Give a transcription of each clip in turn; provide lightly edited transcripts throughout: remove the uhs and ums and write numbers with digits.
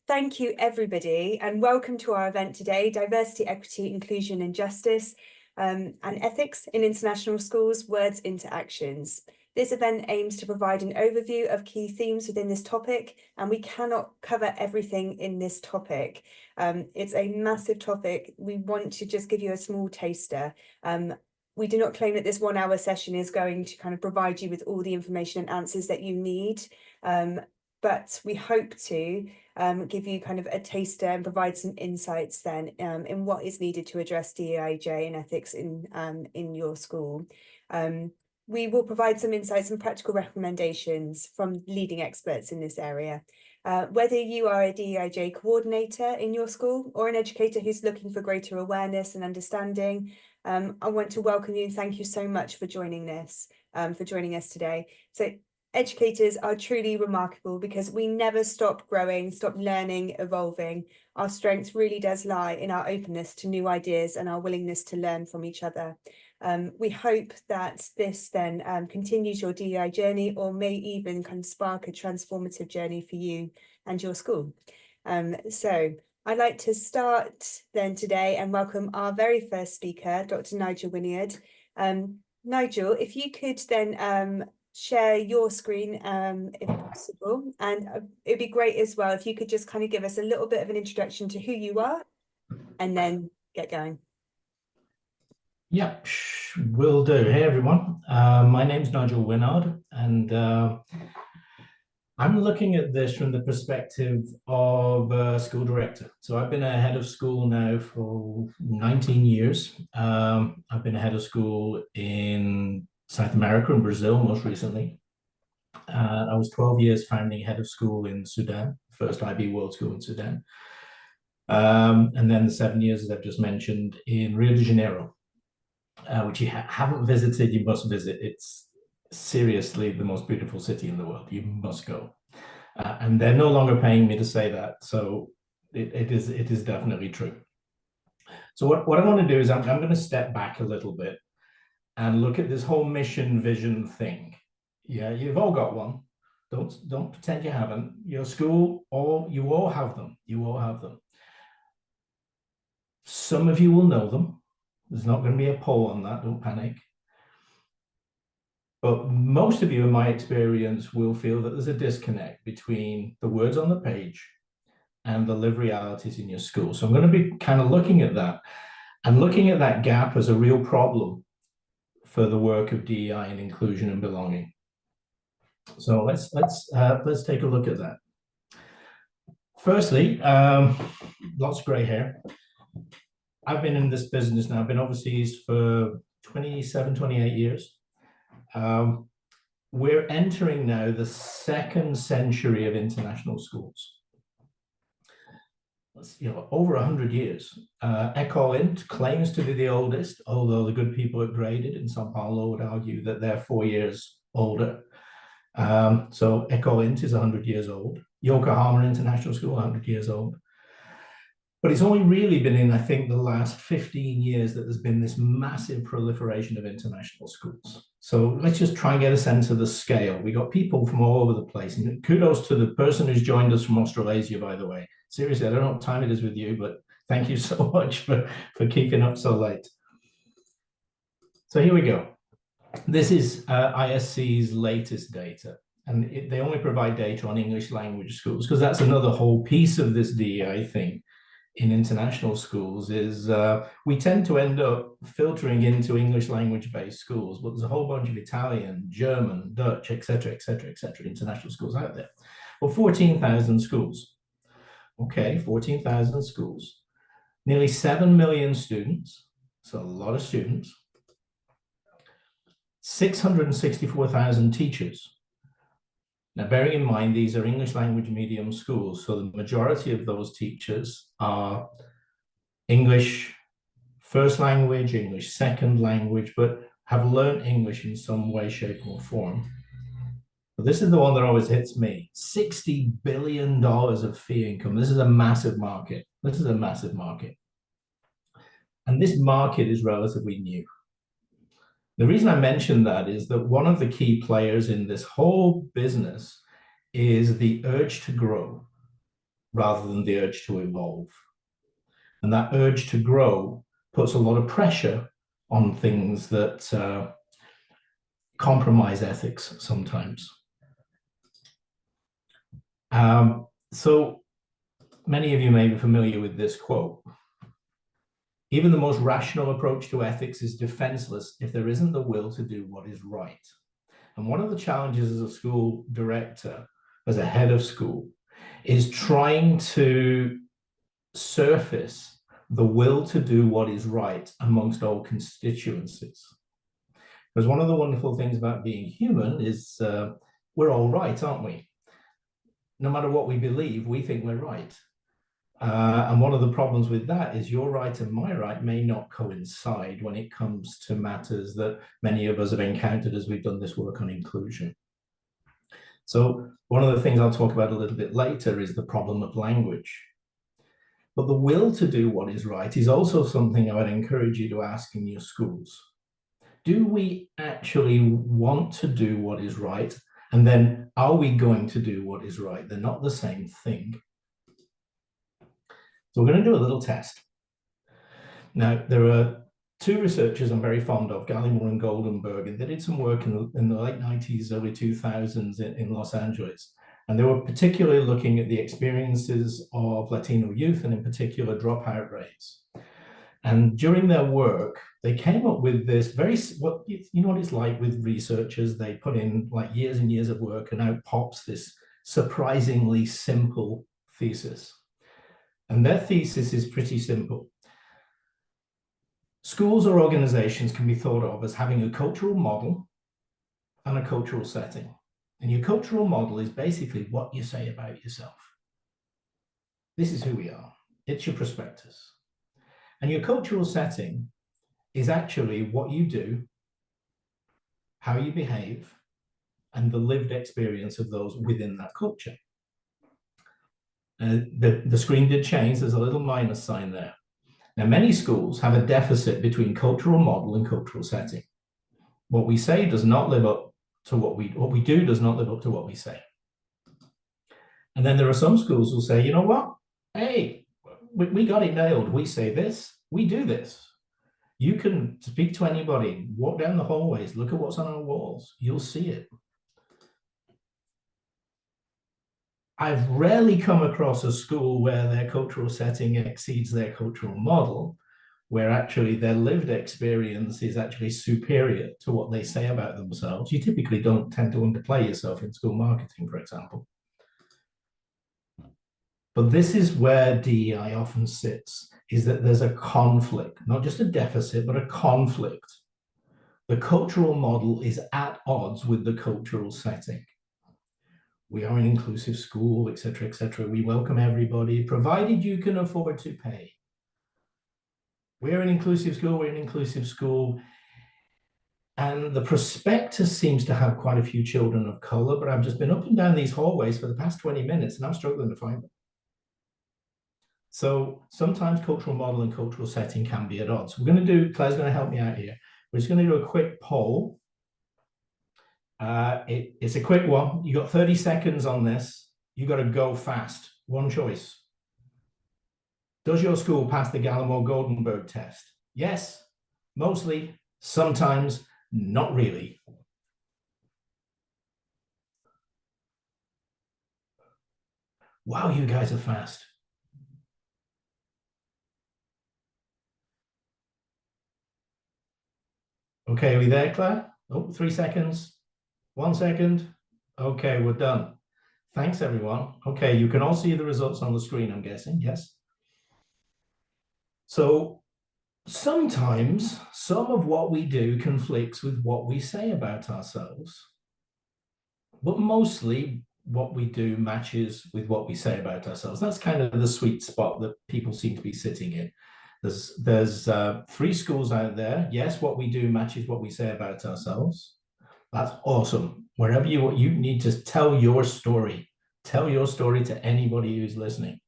Thank you, everybody, and welcome to our event today, Diversity, Equity, Inclusion and Justice, and Ethics in International Schools, Words into Actions. This event aims to provide an overview of key themes within this topic, and we cannot cover everything in this topic. It's a massive topic. We want to just give you a small taster. We do not claim that this 1 hour session is going to kind of provide you with all the information and answers that you need, but we hope to give you kind of a taster and provide some insights then in what is needed to address DEIJ and ethics in your school. We will provide some insights and practical recommendations from leading experts in this area. Whether you are a DEIJ coordinator in your school or an educator who's looking for greater awareness and understanding, I want to welcome you and thank you so much for joining us today. So educators are truly remarkable because we never stop growing, stop learning, evolving. Our strength really does lie in our openness to new ideas and our willingness to learn from each other. We hope that this then continues your DEI journey or may even kind of spark a transformative journey for you and your school. So I'd like to start then today and welcome our very first speaker, Dr. Nigel Winnard. Nigel, if you could then share your screen if possible, and it'd be great as well if you could just kind of give us a little bit of an introduction to who you are and then get going. Yeah, will do. Hey everyone, my name's Nigel Winnard, and I'm looking at this from the perspective of a school director. So I've been a head of school now for 19 years. I've been a head of school in South America and Brazil most recently. I was 12 years founding head of school in Sudan, first IB World School in Sudan. And then the 7 years, as I've just mentioned, in Rio de Janeiro, which you haven't visited, you must visit. It's seriously the most beautiful city in the world. You must go. And they're no longer paying me to say that. So it is definitely true. So what I want to do is I'm going to step back a little bit and look at this whole mission vision thing. Yeah, you've all got one. Don't pretend you haven't. Your school, you all have them. You all have them. Some of you will know them. There's not going to be a poll on that. Don't panic. But most of you, in my experience, will feel that there's a disconnect between the words on the page and the lived realities in your school. So I'm going to be kind of looking at that and looking at that gap as a real problem for the work of DEI and inclusion and belonging. So let's take a look at that. Firstly, lots of gray hair. I've been in this business now. I've been overseas for 27, 28 years. We're entering now the 2nd century of international schools. Over 100 years. École Int claims to be the oldest, although the good people at Graded in Sao Paulo would argue that they're 4 years older. So École Int is 100 years old. Yokohama International School, 100 years old. But it's only really been in, I think, the last 15 years that there's been this massive proliferation of international schools. So let's just try and get a sense of the scale. We got people from all over the place. And kudos to the person who's joined us from Australasia, by the way. Seriously, I don't know what time it is with you, but thank you so much for keeping up so late. So here we go. This is ISC's latest data. And they only provide data on English language schools, because that's another whole piece of this DEI thing. In international schools is we tend to end up filtering into English language-based schools, but there's a whole bunch of Italian, German, Dutch, etc., international schools out there. Well, 14,000 schools. Okay, 14,000 schools. Nearly 7 million students, so a lot of students. 664,000 teachers. Now, bearing in mind, these are English language medium schools, so the majority of those teachers are English first language, English second language, but have learned English in some way, shape, or form. But this is the one that always hits me. $60 billion of fee income. This is a massive market. This is a massive market. And this market is relatively new. The reason I mention that is that one of the key players in this whole business is the urge to grow. rather than the urge to evolve. And that urge to grow puts a lot of pressure on things that compromise ethics sometimes. So many of you may be familiar with this quote. Even the most rational approach to ethics is defenseless if there isn't the will to do what is right. And one of the challenges as a school director, as a head of school, is trying to surface the will to do what is right amongst all constituencies. Because one of the wonderful things about being human is we're all right, aren't we? No matter what we believe, we think we're right. And one of the problems with that is your right and my right may not coincide when it comes to matters that many of us have encountered as we've done this work on inclusion. So one of the things I'll talk about a little bit later is the problem of language. But the will to do what is right is also something I would encourage you to ask in your schools. Do we actually want to do what is right? And then are we going to do what is right? They're not the same thing. So we're going to do a little test. Now, there are two researchers I'm very fond of, Gallimore and Goldenberg, and they did some work in the late 90s, early 2000s in Los Angeles. And they were particularly looking at the experiences of Latino youth and in particular dropout rates. And during their work, they came up with this you know what it's like with researchers, they put in like years and years of work and out pops this surprisingly simple thesis. And their thesis is pretty simple. Schools or organizations can be thought of as having a cultural model and a cultural setting. And your cultural model is basically what you say about yourself. This is who we are. It's your prospectus. And your cultural setting is actually what you do, how you behave, and the lived experience of those within that culture. The screen did change. There's a little minus sign there. Now, many schools have a deficit between cultural model and cultural setting. What we say does not live up to what we do does not live up to what we say. And then there are some schools who say, you know what? Hey, we got it nailed. We say this, we do this. You can speak to anybody, walk down the hallways, look at what's on our walls. You'll see it. I've rarely come across a school where their cultural setting exceeds their cultural model, where actually their lived experience is actually superior to what they say about themselves. You typically don't tend to underplay yourself in school marketing, for example. But this is where DEI often sits, is that there's a conflict, not just a deficit, but a conflict. The cultural model is at odds with the cultural setting. We are an inclusive school, etc., etc. We welcome everybody, provided you can afford to pay. We're an inclusive school, we're an inclusive school. And the prospectus seems to have quite a few children of color, but I've just been up and down these hallways for the past 20 minutes and I'm struggling to find them. So sometimes cultural model and cultural setting can be at odds. Claire's going to help me out here. We're just going to do a quick poll. It's a quick one. You got 30 seconds on this. You got to go fast. One choice. Does your school pass the Gallimore-Goldenberg test? Yes, mostly, sometimes, not really. Wow, you guys are fast. Okay, are we there, Claire? Oh, 3 seconds. 1 second. Okay, we're done. Thanks, everyone. Okay, you can all see the results on the screen, I'm guessing, yes? So sometimes some of what we do conflicts with what we say about ourselves, but mostly what we do matches with what we say about ourselves. That's kind of the sweet spot that people seem to be sitting in. There's 3 schools out there. Yes, what we do matches what we say about ourselves. That's awesome. Wherever you need to tell your story. Tell your story to anybody who's listening.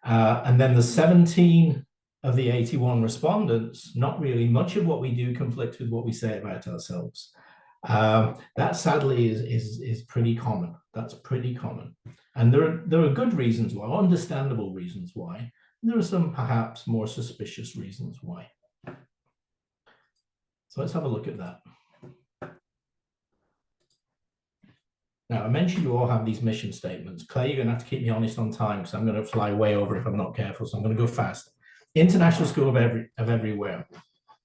And then the 17 of the 81 respondents, not really much of what we do conflicts with what we say about ourselves. That sadly is pretty common. That's pretty common. And there are good reasons why, understandable reasons why. There are some perhaps more suspicious reasons why. So let's have a look at that. Now, I mentioned you all have these mission statements. Claire, you're going to have to keep me honest on time because I'm going to fly way over if I'm not careful. So I'm going to go fast. International School of Everywhere.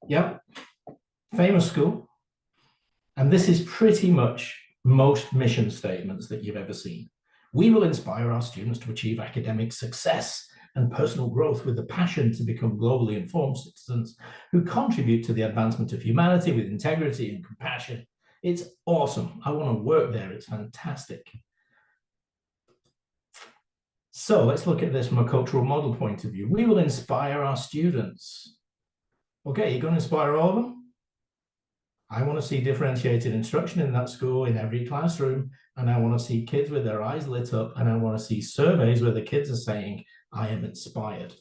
Yep. Famous school. And this is pretty much most mission statements that you've ever seen. We will inspire our students to achieve academic success and personal growth with the passion to become globally informed citizens who contribute to the advancement of humanity with integrity and compassion. It's awesome. I want to work there. It's fantastic. So let's look at this from a cultural model point of view. We will inspire our students. Okay, you're going to inspire all of them? I want to see differentiated instruction in that school in every classroom, and I want to see kids with their eyes lit up, and I want to see surveys where the kids are saying, I am inspired.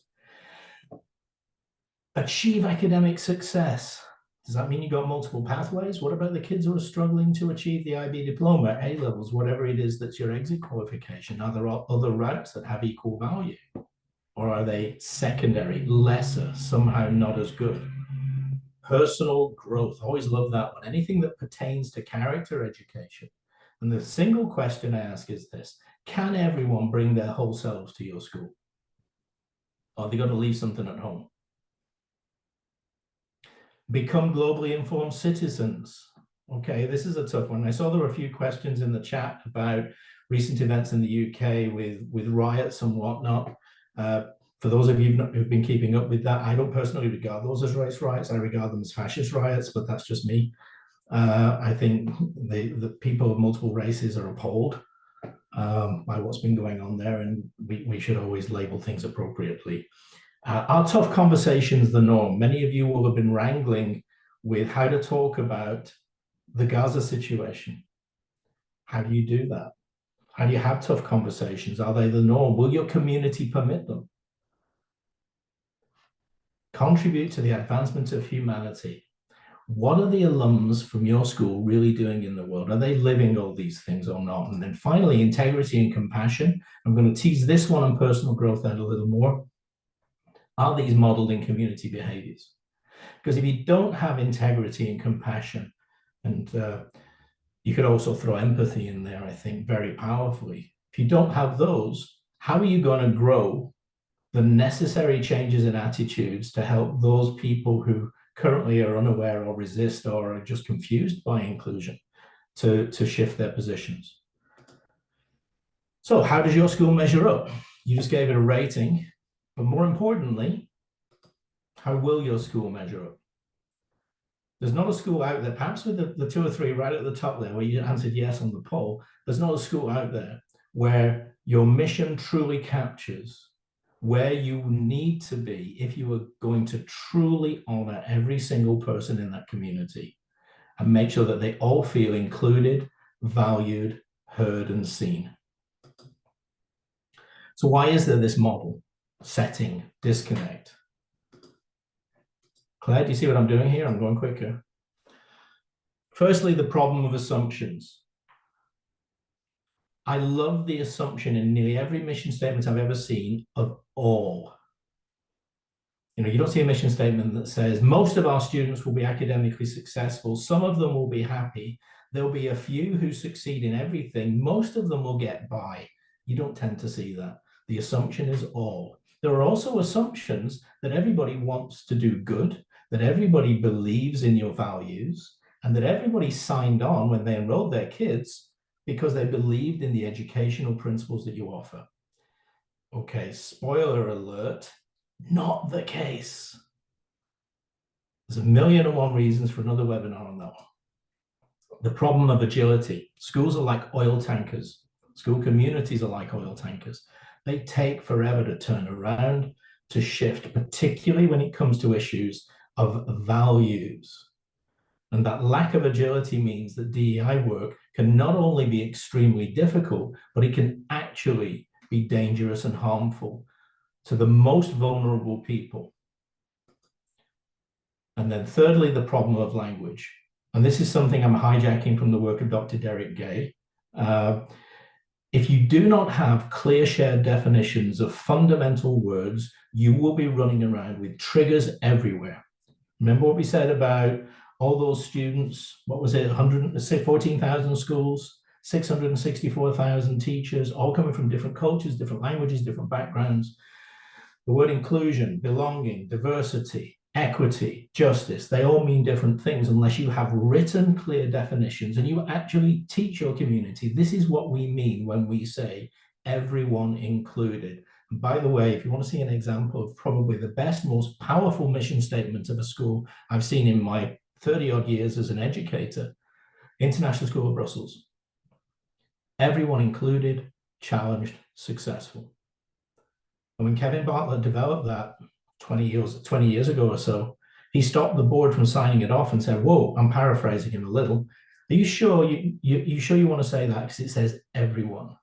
Achieve academic success. Does that mean you got multiple pathways? What about the kids who are struggling to achieve the IB diploma, A levels, whatever it is that's your exit qualification? Are there other routes that have equal value? Or are they secondary, lesser, somehow not as good? Personal growth, always love that one. Anything that pertains to character education. And the single question I ask is this: can everyone bring their whole selves to your school? Or are they going to leave something at home? Become globally informed citizens. Okay, this is a tough one. I saw there were a few questions in the chat about recent events in the UK with riots and whatnot. For those of you who've been keeping up with that, I don't personally regard those as race riots. I regard them as fascist riots, but that's just me. I think the people of multiple races are appalled by what's been going on there, and we should always label things appropriately. Are tough conversations the norm? Many of you will have been wrangling with how to talk about the Gaza situation. How do you do that? How do you have tough conversations? Are they the norm? Will your community permit them? Contribute to the advancement of humanity. What are the alums from your school really doing in the world? Are they living all these things or not? And then finally, integrity and compassion. I'm going to tease this one on personal growth out a little more. Are these modeled in community behaviors? Because if you don't have integrity and compassion, and you could also throw empathy in there, I think, very powerfully. If you don't have those, how are you going to grow the necessary changes in attitudes to help those people who currently are unaware or resist or are just confused by inclusion to shift their positions? So how does your school measure up? You just gave it a rating, but more importantly, how will your school measure up? There's not a school out there, perhaps with the 2 or 3 right at the top there where you answered yes on the poll, there's not a school out there where your mission truly captures where you need to be if you are going to truly honor every single person in that community and make sure that they all feel included, valued, heard, and seen. So why is there this model, setting, disconnect? Claire, do you see what I'm doing here? I'm going quicker. Firstly, the problem of assumptions. I love the assumption in nearly every mission statement I've ever seen of all. You know, you don't see a mission statement that says most of our students will be academically successful. Some of them will be happy. There'll be a few who succeed in everything. Most of them will get by. You don't tend to see that. The assumption is all. There are also assumptions that everybody wants to do good, that everybody believes in your values, and that everybody signed on when they enrolled their kids because they believed in the educational principles that you offer. Okay, spoiler alert, not the case. There's 1,000,001 reasons for another webinar on that one. The problem of agility. Schools are like oil tankers. School communities are like oil tankers. They take forever to turn around, to shift, particularly when it comes to issues of values. And that lack of agility means that DEI work can not only be extremely difficult, but it can actually be dangerous and harmful to the most vulnerable people. And then thirdly, the problem of language. and this is something I'm hijacking from the work of Dr. Derek Gay. If you do not have clear shared definitions of fundamental words, you will be running around with triggers everywhere. Remember what we said about all those students, what was it, 14,000 schools, 664,000 teachers, all coming from different cultures, different languages, different backgrounds. The word inclusion, belonging, diversity, equity, justice, they all mean different things unless you have written clear definitions and you actually teach your community. This is what we mean when we say everyone included. And by the way, if you want to see an example of probably the best, most powerful mission statement of a school I've seen in my 30-odd years as an educator, International School of Brussels. Everyone included, challenged, successful. And when Kevin Bartlett developed that 20 years ago or so, he stopped the board from signing it off and said, whoa, I'm paraphrasing him a little. Are you sure you want to say that? Because it says everyone.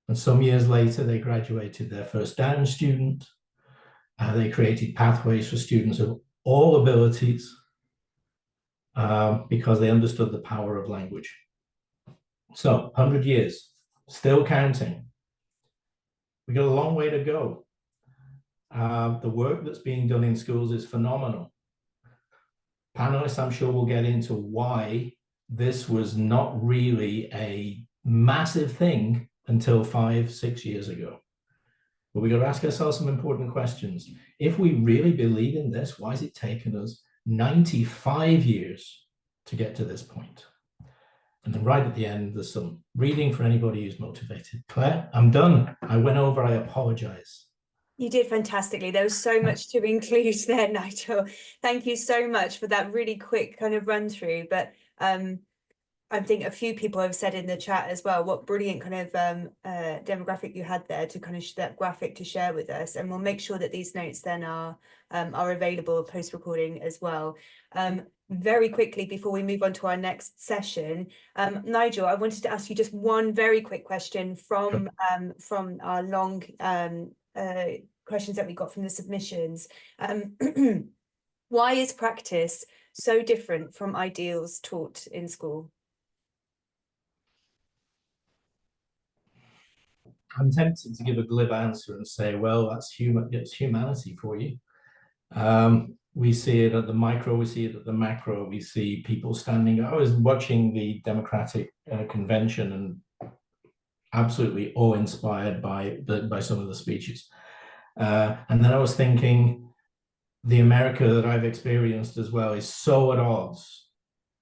And some years later, they graduated their first Down student. They created pathways for students of all abilities because they understood the power of language. So 100 years, still counting. We got a long way to go. The work that's being done in schools is phenomenal. Panelists, I'm sure, will get into why this was not really a massive thing until 5-6 years ago. But we got to ask ourselves some important questions. If we really believe in this, why has it taken us 95 years to get to this point? And then right at the end, there's some reading for anybody who's motivated. Claire, I'm done. I went over, I apologize. You did fantastically. There was so much to include there, Nigel. Thank you so much for that really quick kind of run through. But I think a few people have said in the chat as well, what brilliant kind of demographic you had there to kind of that graphic to share with us. And we'll make sure that these notes then are available post-recording as well. Very quickly, before we move on to our next session, Nigel, I wanted to ask you just one very quick question from our long questions that we got from the submissions. Why is practice so different from ideals taught in school? I'm tempted to give a glib answer and say, well, it's humanity for you. We see it at the micro, we see it at the macro, we see people standing. I was watching the Democratic convention and absolutely awe-inspired by some of the speeches. And then I was thinking, the America that I've experienced as well is so at odds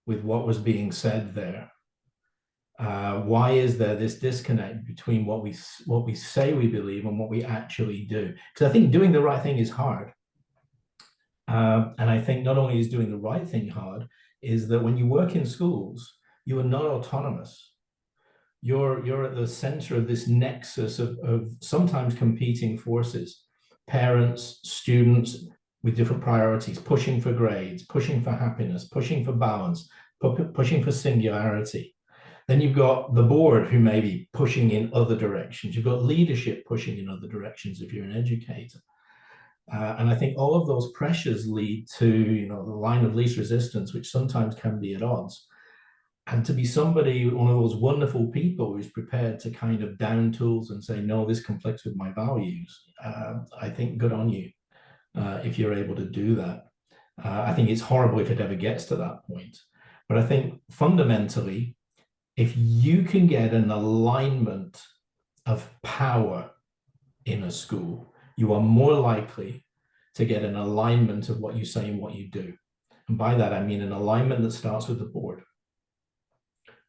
with what was being said there. Why is there this disconnect between what we say we believe and what we actually do? Because I think doing the right thing is hard. And I think not only is doing the right thing hard, is that when you work in schools, you are not autonomous. You're at the center of this nexus of sometimes competing forces, parents, students with different priorities, pushing for grades, pushing for happiness, pushing for balance, pushing for singularity. Then you've got the board who may be pushing in other directions. You've got leadership pushing in other directions if you're an educator. And I think all of those pressures lead to, the line of least resistance, which sometimes can be at odds. And to be somebody, one of those wonderful people who's prepared to kind of down tools and say, no, this conflicts with my values, I think good on you if you're able to do that. I think it's horrible if it ever gets to that point. But I think fundamentally, if you can get an alignment of power in a school, you are more likely to get an alignment of what you say and what you do. And by that, I mean an alignment that starts with the board.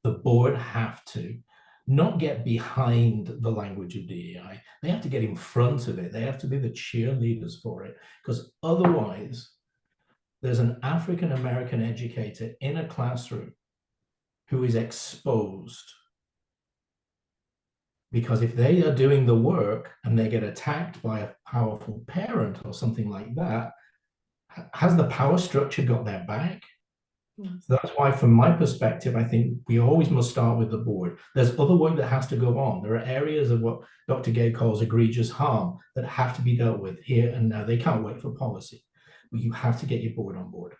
The board have to not get behind the language of DEI. They have to get in front of it. They have to be the cheerleaders for it, because otherwise there's an African-American educator in a classroom who is exposed. Because if they are doing the work and they get attacked by a powerful parent or something like that, has the power structure got their back? So that's why, from my perspective, I think we always must start with the board. There's other work that has to go on. There are areas of what Dr. Gay calls egregious harm that have to be dealt with here and now. They can't wait for policy, but you have to get your board on board.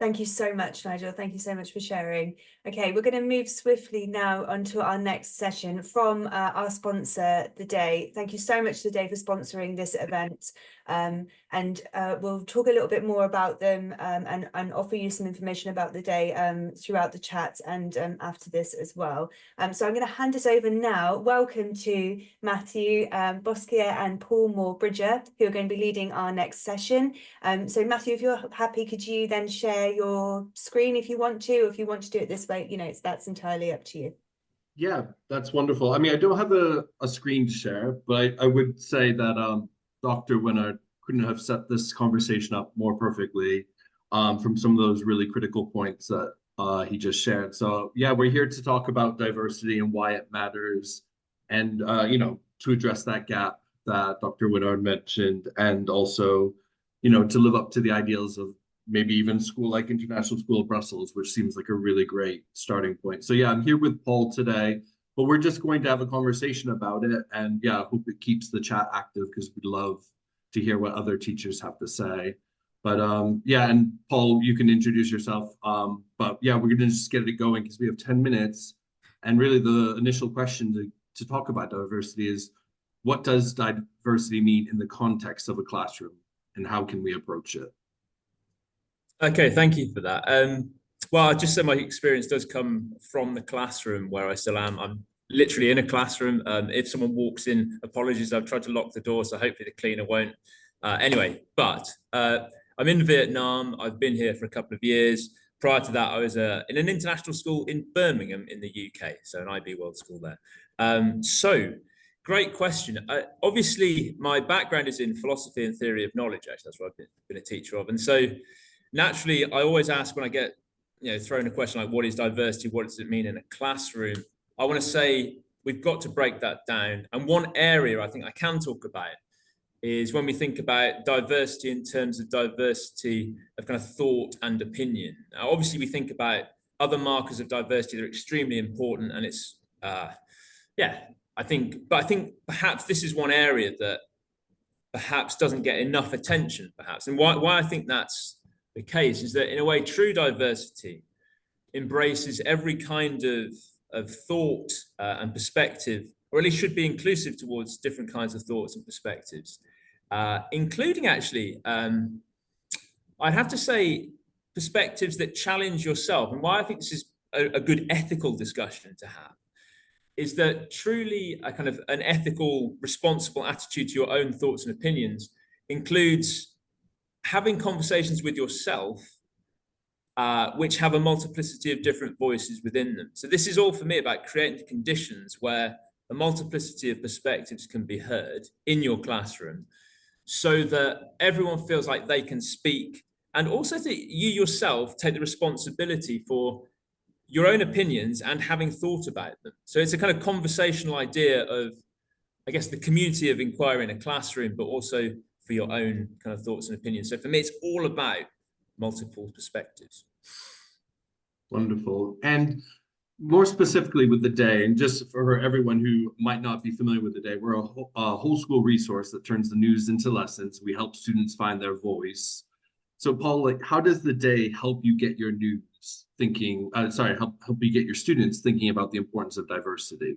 Thank you so much, Nigel. Thank you so much for sharing. Okay, we're going to move swiftly now onto our next session from our sponsor, The Day. Thank you so much, The Day, for sponsoring this event. And we'll talk a little bit more about them and offer you some information about The Day throughout the chat and after this as well. So I'm going to hand us over now. Welcome to Matthew, Bosica and Paul Moore-Bridger, who are going to be leading our next session. So Matthew, if you're happy, could you then share your screen if you want to, or if you want to do it this way, that's entirely up to you. Yeah, that's wonderful. I mean, I don't have a screen to share, but I would say that Dr. Winnard couldn't have set this conversation up more perfectly from some of those really critical points that he just shared. So yeah, we're here to talk about diversity and why it matters, and to address that gap that Dr. Winnard mentioned, and also to live up to the ideals of maybe even school like International School of Brussels, which seems like a really great starting point. So yeah, I'm here with Paul today, but we're just going to have a conversation about it. And yeah, I hope it keeps the chat active because we'd love to hear what other teachers have to say. But yeah, and Paul, you can introduce yourself. But yeah, we're gonna just get it going because we have 10 minutes. And really the initial question to talk about diversity is, what does diversity mean in the context of a classroom, and how can we approach it? Okay, thank you for that. Well, I just said my experience does come from the classroom where I still am. I'm literally in a classroom. If someone walks in, apologies, I've tried to lock the door, so hopefully the cleaner won't. Anyway, but I'm in Vietnam. I've been here for a couple of years. Prior to that, I was in an international school in Birmingham in the UK, so an IB World School there. So, great question. Obviously, my background is in philosophy and theory of knowledge, actually. That's what I've been a teacher of. And so, naturally, I always ask when I get thrown a question like, what is diversity? What does it mean in a classroom? I want to say we've got to break that down. And one area I think I can talk about is when we think about diversity in terms of diversity of kind of thought and opinion. Now, obviously, we think about other markers of diversity that are extremely important. And it's, I think perhaps this is one area that perhaps doesn't get enough attention, perhaps. And why I think that's the case is that in a way, true diversity embraces every kind of thought and perspective, or at least should be inclusive towards different kinds of thoughts and perspectives, including actually, I'd have to say, perspectives that challenge yourself. And why I think this is a good ethical discussion to have is that truly a kind of an ethical, responsible attitude to your own thoughts and opinions includes having conversations with yourself, which have a multiplicity of different voices within them. So this is all for me about creating conditions where a multiplicity of perspectives can be heard in your classroom so that everyone feels like they can speak, and also that you yourself take the responsibility for your own opinions and having thought about them. So it's a kind of conversational idea of, I guess, the community of inquiry in a classroom, but also for your own kind of thoughts and opinions. So for me, it's all about multiple perspectives. Wonderful. And more specifically with The Day, and just for everyone who might not be familiar with The Day, we're a whole school resource that turns the news into lessons. We help students find their voice. So Paul, like, how does The Day help you get your news thinking, help you get your students thinking about the importance of diversity?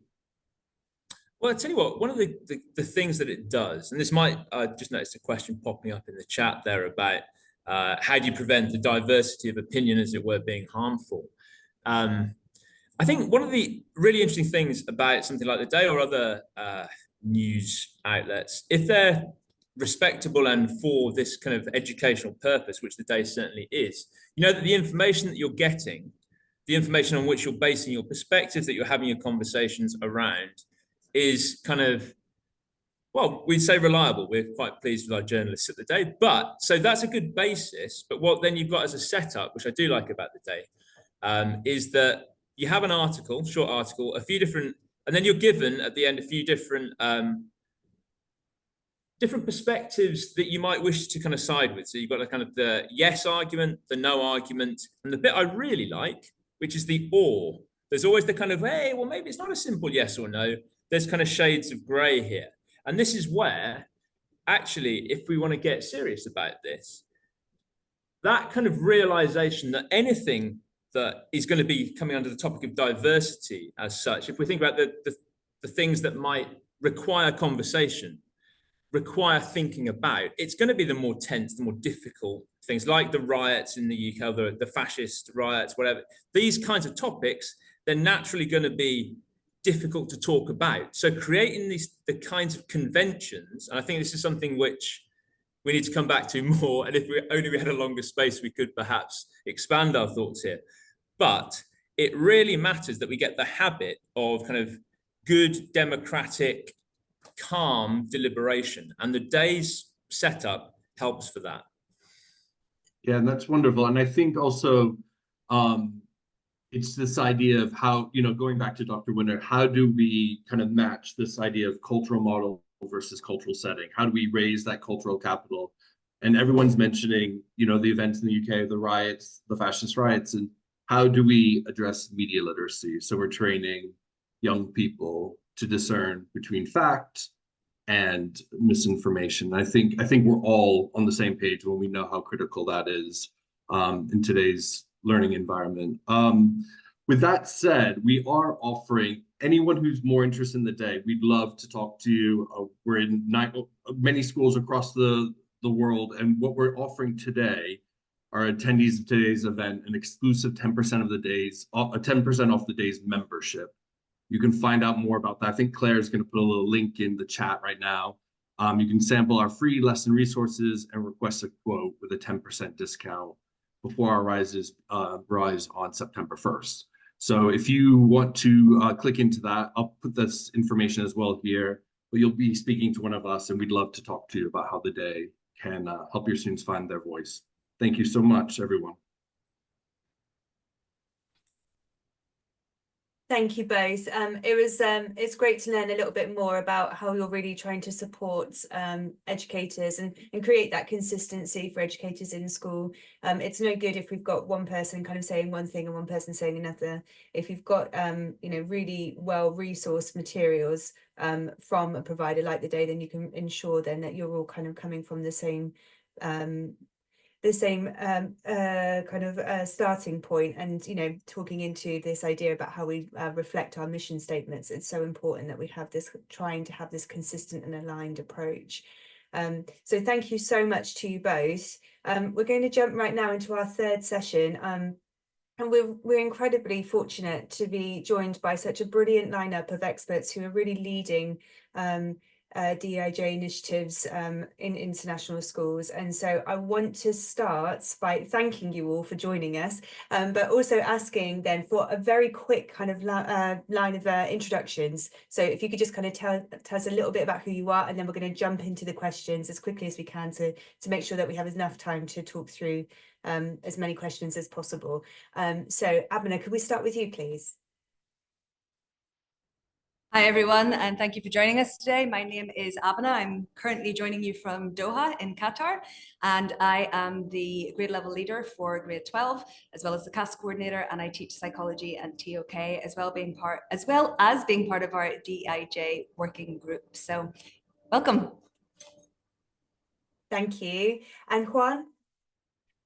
Well, I tell you what, one of the things that it does, and this might, I just noticed a question popping up in the chat there about how do you prevent the diversity of opinion, as it were, being harmful? I think one of the really interesting things about something like The Day or other news outlets, if they're respectable and for this kind of educational purpose, which The Day certainly is, that the information that you're getting, the information on which you're basing your perspectives, that you're having your conversations around, is kind of, well, we'd say reliable. We're quite pleased with our journalists at The Day, but so that's a good basis. But what then you've got as a setup, which I do like about The Day, is that you have an article, short article, a few different, and then you're given at the end a few different perspectives that you might wish to kind of side with. So you've got a kind of the yes argument, the no argument, and the bit I really like, which is the or. There's always the kind of, hey, well, maybe it's not a simple yes or no. There's kind of shades of gray here. And this is where, actually, if we want to get serious about this, that kind of realization that anything that is going to be coming under the topic of diversity as such, if we think about the things that might require conversation, require thinking about, it's going to be the more tense, the more difficult things, like the riots in the UK, the fascist riots, whatever. These kinds of topics, they're naturally going to be difficult to talk about. So creating the kinds of conventions, and I think this is something which we need to come back to more, and if we had a longer space, we could perhaps expand our thoughts here. But it really matters that we get the habit of kind of good, democratic, calm deliberation, and the day's setup helps for that. Yeah, and that's wonderful. And I think also it's this idea of how, going back to Dr. Winnard, how do we kind of match this idea of cultural model versus cultural setting? How do we raise that cultural capital? And everyone's mentioning, the events in the UK, the riots, the fascist riots, and how do we address media literacy? So we're training young people to discern between fact and misinformation. I think we're all on the same page when we know how critical that is in today's learning environment. With that said, we are offering anyone who's more interested in the day, we'd love to talk to you. We're in many schools across the world, and what we're offering today are attendees of today's event an exclusive 10% of the days, 10% off the day's membership. You can find out more about that. I think Claire is going to put a little link in the chat right now. You can sample our free lesson resources and request a quote with a 10% discount before our rise on September 1st. So if you want to click into that, I'll put this information as well here, but you'll be speaking to one of us, and we'd love to talk to you about how the day can help your students find their voice. Thank you so much, everyone. Thank you both. It's great to learn a little bit more about how you're really trying to support educators and create that consistency for educators in school. It's no good if we've got one person kind of saying one thing and one person saying another. If you've got really well resourced materials from a provider like the Day, then you can ensure then that you're all kind of coming from the same starting point, and talking into this idea about how we reflect our mission statements. It's so important that we have this, trying to have this consistent and aligned approach. So thank you so much to you both. We're going to jump right now into our third session, and we're incredibly fortunate to be joined by such a brilliant lineup of experts who are really leading DEIJ initiatives in international schools. And so I want to start by thanking you all for joining us, but also asking then for a very quick kind of line of introductions. So if you could just kind of tell us a little bit about who you are, and then we're going to jump into the questions as quickly as we can to make sure that we have enough time to talk through as many questions as possible. So Abena, could we start with you, please? Hi everyone, and thank you for joining us today. My name is Abena. I'm currently joining you from Doha in Qatar, and I am the grade level leader for grade 12, as well as the CAS coordinator, and I teach psychology and TOK, as well as being part of our DEIJ working group. So welcome. Thank you. And Juan?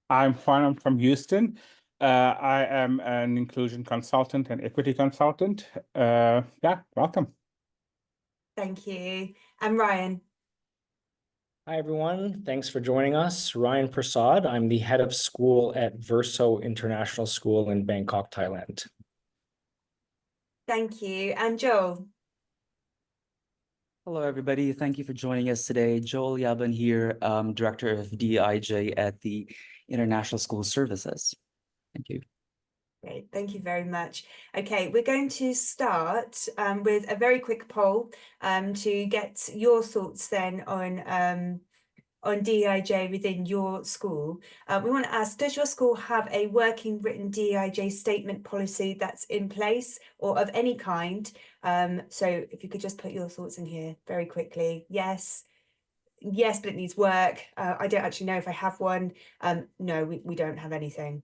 I'm Juan, I'm from Houston. I am an inclusion consultant and equity consultant. Yeah, welcome. Thank you. And Ryan? Hi, everyone. Thanks for joining us. Ryan Persaud. I'm the head of school at VERSO International School in Bangkok, Thailand. Thank you. And Joel? Hello, everybody. Thank you for joining us today. Joel Llaban here, Director of DEIJ at the International School Services. Thank you. Great, thank you very much. Okay, we're going to start with a very quick poll to get your thoughts then on DEIJ within your school. We want to ask, does your school have a working written DEIJ statement policy that's in place or of any kind? So if you could just put your thoughts in here very quickly. Yes, but it needs work. I don't actually know if I have one. No, we don't have anything.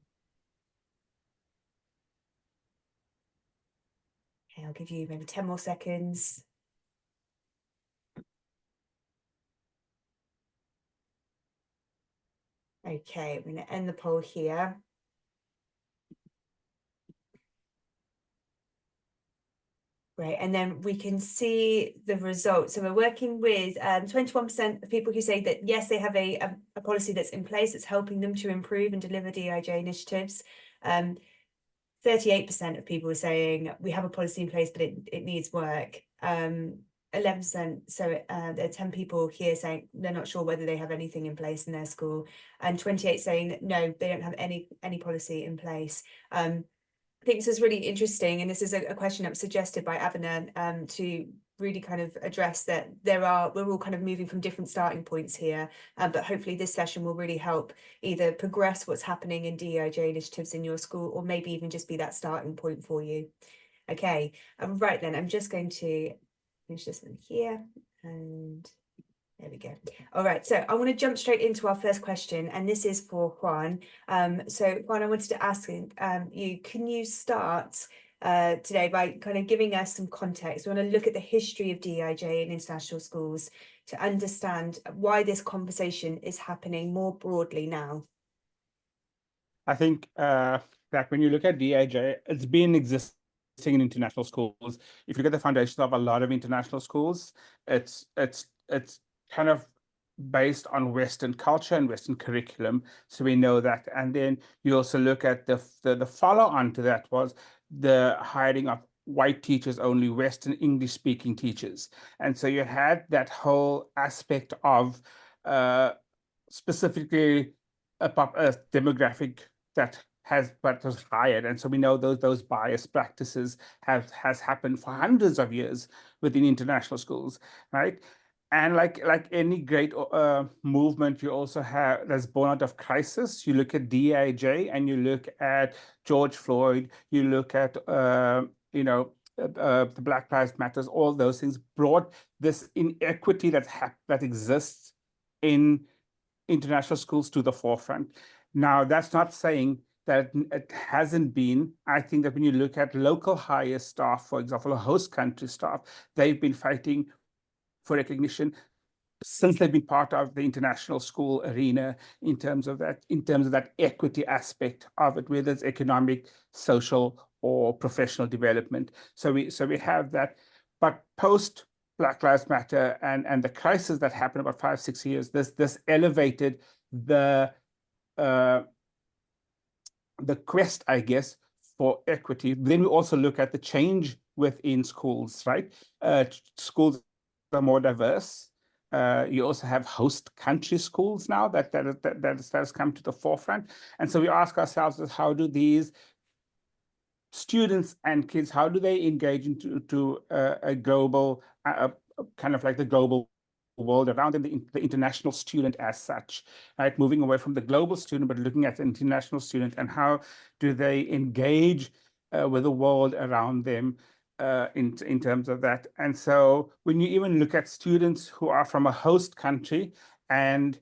Okay, I'll give you maybe 10 more seconds. Okay, I'm going to end the poll here. Right, and then we can see the results. So we're working with 21% of people who say that, yes, they have a policy that's in place that's helping them to improve and deliver DEIJ initiatives. 38% of people are saying we have a policy in place, but it needs work. 11%, so there are 10 people here saying they're not sure whether they have anything in place in their school, and 28 saying that no, they don't have any policy in place. I think this is really interesting, and this is a question that was suggested by Abena to really kind of address that we're all kind of moving from different starting points here, but hopefully this session will really help either progress what's happening in DEIJ initiatives in your school, or maybe even just be that starting point for you. Okay, right then, I'm just going to finish this one here, and there we go. All right, so I want to jump straight into our first question, and this is for Juan. So Juan, I wanted to ask you, can you start today by kind of giving us some context? We want to look at the history of DEIJ in international schools to understand why this conversation is happening more broadly now. I think that when you look at DEIJ, it's been existing in international schools. If you look at the foundation of a lot of international schools, it's kind of based on Western culture and Western curriculum. So we know that. And then you also look at the follow-on to that was the hiring of white teachers only, Western English speaking teachers. And so you had that whole aspect of specifically a demographic that was hired. And so we know those bias practices has happened for hundreds of years within international schools, right? And like any great movement, you also have that's born out of crisis. You look at DEIJ and you look at George Floyd, you look at the Black Lives Matters, all those things brought this inequity that exists in international schools to the forefront. Now, that's not saying that it hasn't been. I think that when you look at local hire staff, for example, or host country staff, they've been fighting for recognition since they've been part of the international school arena in terms of that equity aspect of it, whether it's economic, social, or professional development. So we have that. But post Black Lives Matter and the crisis that happened about 5-6 years, this elevated the quest, I guess, for equity. Then we also look at the change within schools, right? Schools are more diverse. You also have host country schools now that has come to the forefront. And so we ask ourselves, how do these students and kids, how do they engage into a global, kind of like the global world around them, the international student as such, right? Moving away from the global student, but looking at the international student, and how do they engage with the world around them in terms of that. And so when you even look at students who are from a host country, and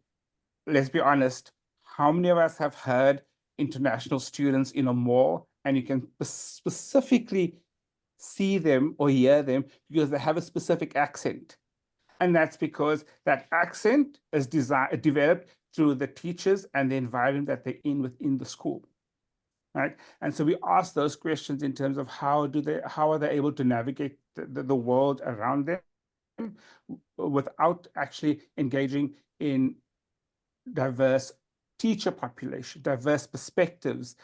let's be honest, how many of us have heard international students in a mall, and you can specifically see them or hear them because they have a specific accent. And that's because that accent is developed through the teachers and the environment that they're in within the school. Right. And so we ask those questions in terms of how are they able to navigate the world around them without actually engaging in diverse teacher population, diverse perspectives.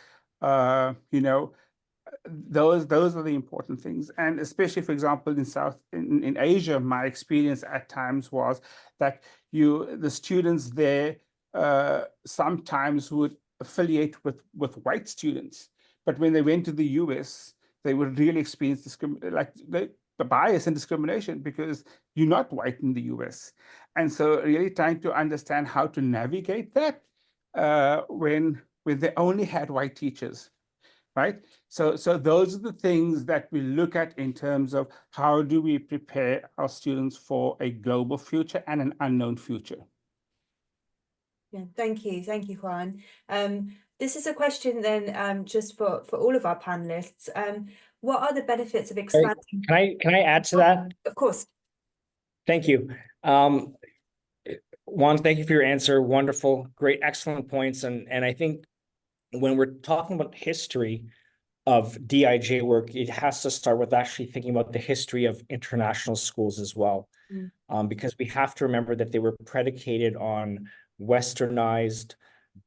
Those are the important things. And especially, for example, in Asia, my experience at times was that the students there sometimes would affiliate with white students, but when they went to the US, they would really experience the bias and discrimination because you're not white in the US. And so really trying to understand how to navigate that when they only had white teachers, right? So those are the things that we look at in terms of how do we prepare our students for a global future and an unknown future. Yeah, thank you, Juan. This is a question then, just for all of our panelists. What are the benefits of expanding? Can I add to that? Of course. Thank you. Juan, thank you for your answer. Wonderful, great, excellent points. And I think when we're talking about history of DEIJ work, it has to start with actually thinking about the history of international schools as well. Because we have to remember that they were predicated on westernized,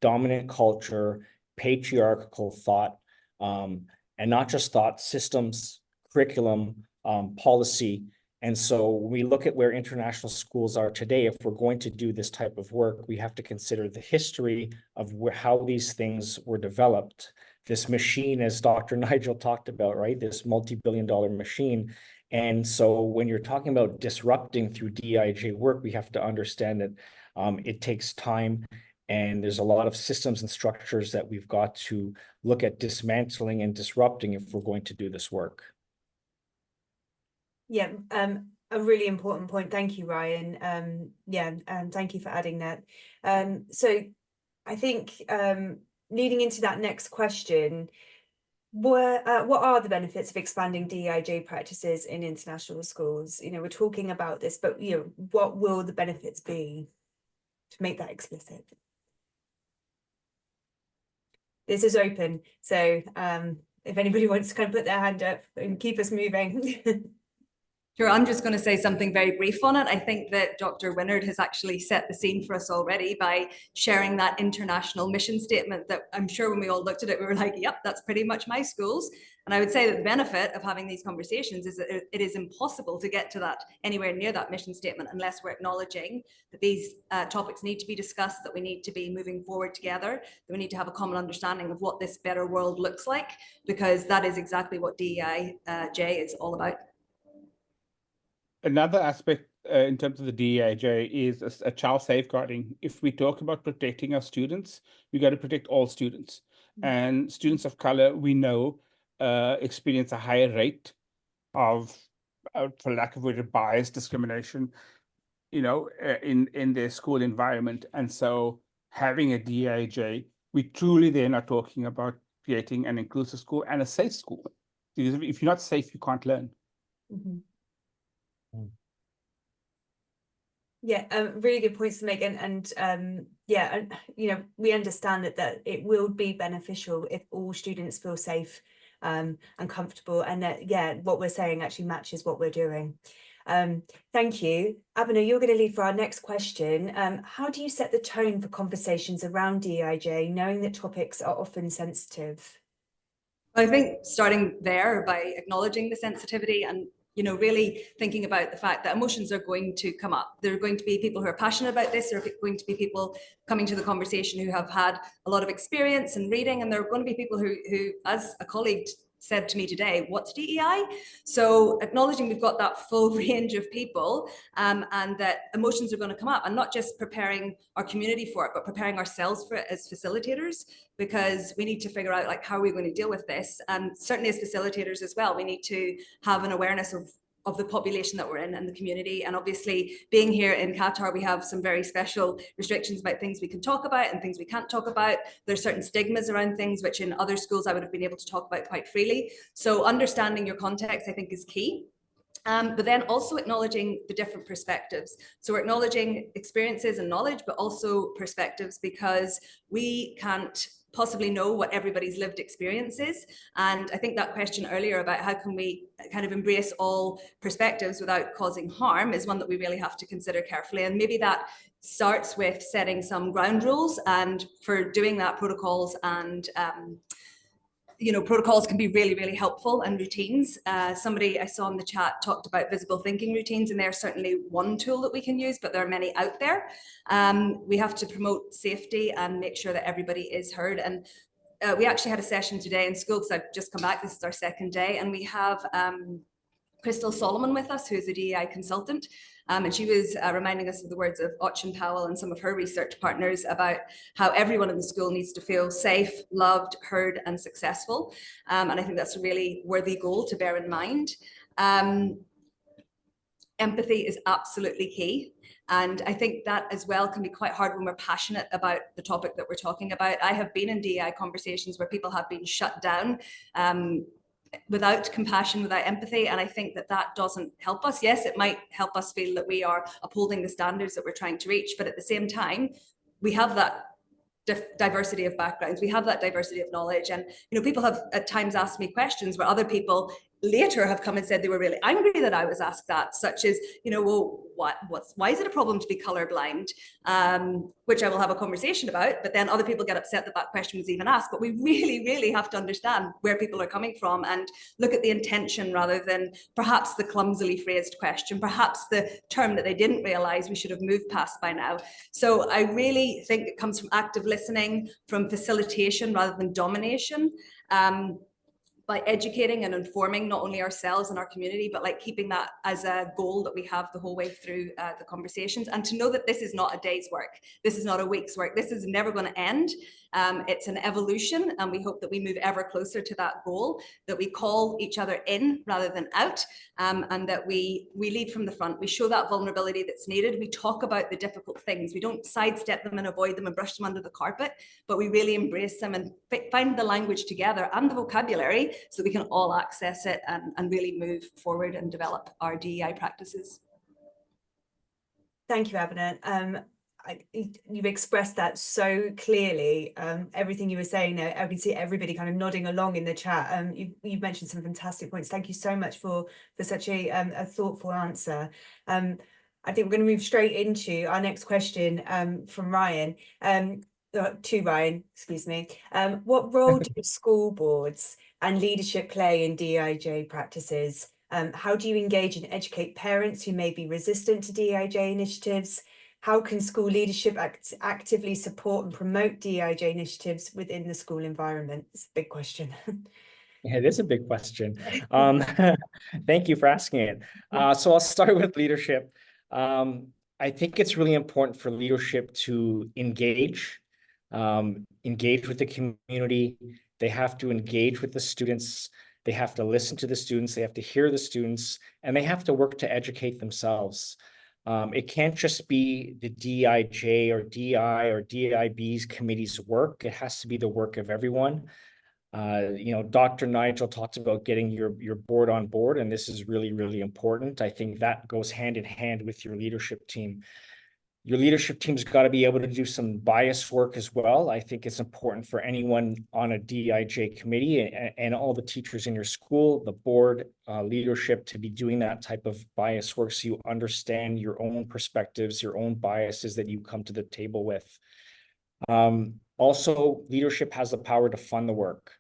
dominant culture, patriarchal thought, and not just thought, systems, curriculum, policy. And so when we look at where international schools are today, if we're going to do this type of work, we have to consider the history of how these things were developed. This machine, as Dr. Nigel talked about, right? This multi-billion-dollar machine. And so when you're talking about disrupting through DEIJ work, we have to understand that it takes time, and there's a lot of systems and structures that we've got to look at dismantling and disrupting if we're going to do this work. Yeah, a really important point. Thank you, Ryan. Yeah, and thank you for adding that. So I think leading into that next question, what are the benefits of expanding DEIJ practices in international schools? You know, we're talking about this, but you know, what will the benefits be to make that explicit? This is open, so if anybody wants to kind of put their hand up and keep us moving. Sure, I'm just going to say something very brief on it. I think that Dr. Winnard has actually set the scene for us already by sharing that international mission statement that I'm sure when we all looked at it, we were like, yep, that's pretty much my schools. And I would say that the benefit of having these conversations is that it is impossible to get to that anywhere near that mission statement unless we're acknowledging that these topics need to be discussed, that we need to be moving forward together, that we need to have a common understanding of what this better world looks like, because that is exactly what DEIJ is all about. Another aspect in terms of the DEIJ is a child safeguarding. If we talk about protecting our students, we got to protect all students. And students of color, we know, experience a higher rate of, for lack of a word, bias, discrimination, you know, in their school environment. And so having a DEIJ, we truly then are talking about creating an inclusive school and a safe school. Because if you're not safe, you can't learn. Yeah, really good points to make, and yeah, and you know, we understand that it will be beneficial if all students feel safe and comfortable, and that yeah, what we're saying actually matches what we're doing. Thank you. Abena, you're going to lead for our next question. How do you set the tone for conversations around DEIJ, knowing that topics are often sensitive? I think starting there by acknowledging the sensitivity and really thinking about the fact that emotions are going to come up. There are going to be people who are passionate about this. There are going to be people coming to the conversation who have had a lot of experience in reading, and there are going to be people who as a colleague said to me today, what's DEI? So acknowledging we've got that full range of people and that emotions are going to come up, and not just preparing our community for it, but preparing ourselves for it as facilitators, because we need to figure out like how are we going to deal with this. And certainly as facilitators as well, we need to have an awareness of the population that we're in and the community. And obviously being here in Qatar, we have some very special restrictions about things we can talk about and things we can't talk about. There's certain stigmas around things, which in other schools I would have been able to talk about quite freely. So understanding your context, I think, is key. But then also acknowledging the different perspectives. So we're acknowledging experiences and knowledge, but also perspectives, because we can't possibly know what everybody's lived experience is. And I think that question earlier about how can we kind of embrace all perspectives without causing harm is one that we really have to consider carefully. And maybe that starts with setting some ground rules, and for doing that, protocols and protocols can be really, really helpful, and routines. Somebody I saw in the chat talked about visible thinking routines, and they're certainly one tool that we can use, but there are many out there. We have to promote safety and make sure that everybody is heard. And we actually had a session today in school, because I've just come back, this is our second day, and we have Crystal Solomon with us, who is a DEI consultant. And she was reminding us of the words of Ochin Powell and some of her research partners about how everyone in the school needs to feel safe, loved, heard, and successful. And I think that's a really worthy goal to bear in mind. Empathy is absolutely key. And I think that as well can be quite hard when we're passionate about the topic that we're talking about. I have been in DEI conversations where people have been shut down without compassion, without empathy. And I think that that doesn't help us. Yes, it might help us feel that we are upholding the standards that we're trying to reach, but at the same time, we have that diversity of backgrounds, we have that diversity of knowledge. And people have at times asked me questions where other people later have come and said they were really angry that I was asked that, such as, well, why is it a problem to be colorblind? Which I will have a conversation about, but then other people get upset that that question was even asked. But we really, really have to understand where people are coming from and look at the intention rather than perhaps the clumsily phrased question, perhaps the term that they didn't realize we should have moved past by now. So I really think it comes from active listening, from facilitation rather than domination. By educating and informing not only ourselves and our community, but like keeping that as a goal that we have the whole way through the conversations, and to know that this is not a day's work. This is not a week's work. This is never going to end. It's an evolution, and we hope that we move ever closer to that goal, that we call each other in rather than out, and that we lead from the front. We show that vulnerability that's needed. We talk about the difficult things. We don't sidestep them and avoid them and brush them under the carpet, but we really embrace them and find the language together and the vocabulary so we can all access it and really move forward and develop our DEI practices. Thank you, Abena. You've expressed that so clearly. Everything you were saying there, I can see everybody kind of nodding along in the chat. You've mentioned some fantastic points. Thank you so much for such a thoughtful answer. I think we're going to move straight into our next question from Ryan. To Ryan, excuse me. What role do school boards and leadership play in DEIJ practices? How do you engage and educate parents who may be resistant to DEIJ initiatives? How can school leadership actively support and promote DEIJ initiatives within the school environment? It's a big question. Yeah, it is a big question. Thank you for asking it. So I'll start with leadership. I think it's really important for leadership to engage with the community. They have to engage with the students. They have to listen to the students. They have to hear the students, and they have to work to educate themselves. It can't just be the DEIJ or DEI or DEIB's committee's work. It has to be the work of everyone. Dr. Nigel talked about getting your board on board, and this is really, really important. I think that goes hand in hand with your leadership team. Your leadership team's got to be able to do some bias work as well. I think it's important for anyone on a DEIJ committee and all the teachers in your school, the board, leadership, to be doing that type of bias work so you understand your own perspectives, your own biases that you come to the table with. Also, leadership has the power to fund the work.